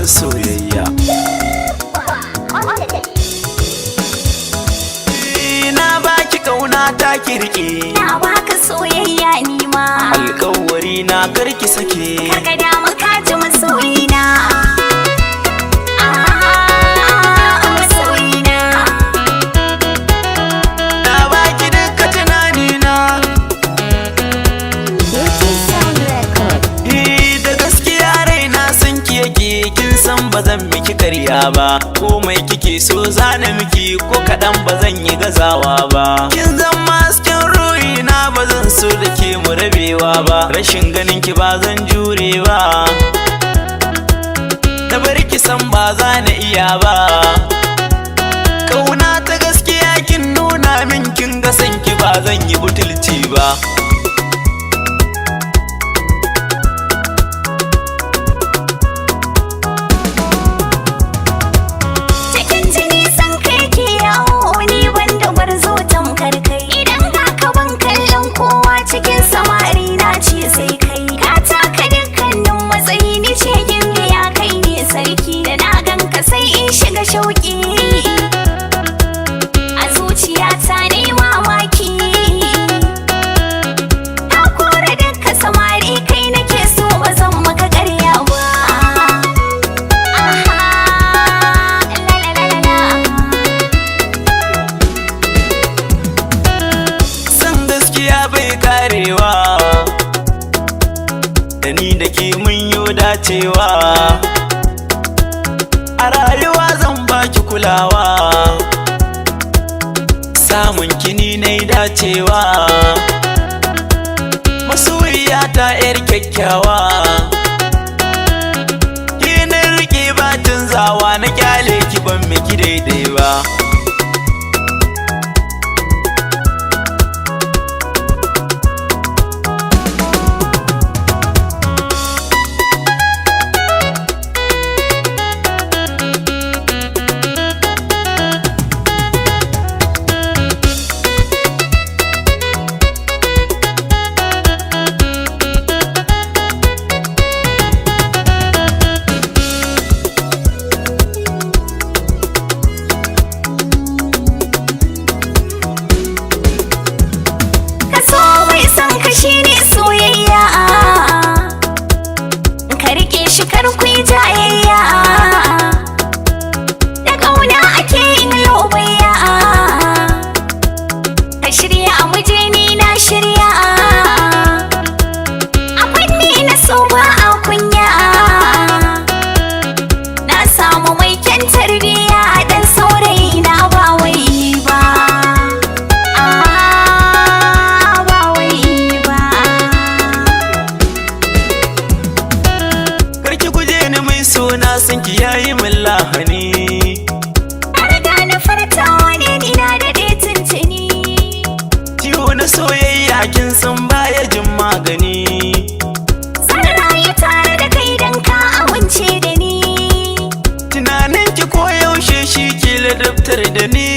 baban soyayya. Na baki kauna ta kirki, na baka soyayya ni ma. alƙawari na karki sake. Kaga dama ka ji masoyina. Masoyina. Na baki duka tunanina. Da gaskiya raina san ki yake, kin san ba zan miki karya ba. Komai kike so zana miki, ko kaɗan ba zan yi gazawa ba. Kin zama hasken ruhina, ba zan so da ke mu rabewa ba. Rashin ganin ki ba zan jure ba, na bar ki san ba za na iya ba. Kauna ta gaskiya kin nuna min, kin ga san ki ba zan yi butulci ba. Cikin jini san kai ke yawo, ni wanda gwarzo tamkar kai. Idan ba ka ban kallon kowa cikin samari na ce sai kai. Ka taka dukkanin matsayi, ni ce gimbiya kai ne sarki. Da na ganka sai in shiga shauki, a zuciyata ne mamaki. Na kore dukka samari, kai nake so ba zan maka ƙarya ba. San gaskiya bai karewa, da ni da ke mun yo dacewa. A rayuwa zan baki kulawa, samun kini na dacewa. Masoyiya ta yar kyakkyawa, ki na rike batin zawa, na kyale ki ban miki daidai ba. Kaso mai son ka shine soyayya, ka rike shi kar ku yi jayayya. Da ƙauna ake yin lobayya, ka shirya a muje ni na shirya. A fanni na so ba a kunya, na samu mai kyan tarbiyya. Dan saurayi na ba wai ba, ba wai ba. Karki guje ni mai suna, san ki yayi min lahani. Na riga na fartawa ne, ni na daɗe tuntuni. Ciwo na soyayya kin san baya jin magani. Zan rayu tare da kai dan ka amince da ni. Tunanin ki koyaushe shi ke ladabtar da ni.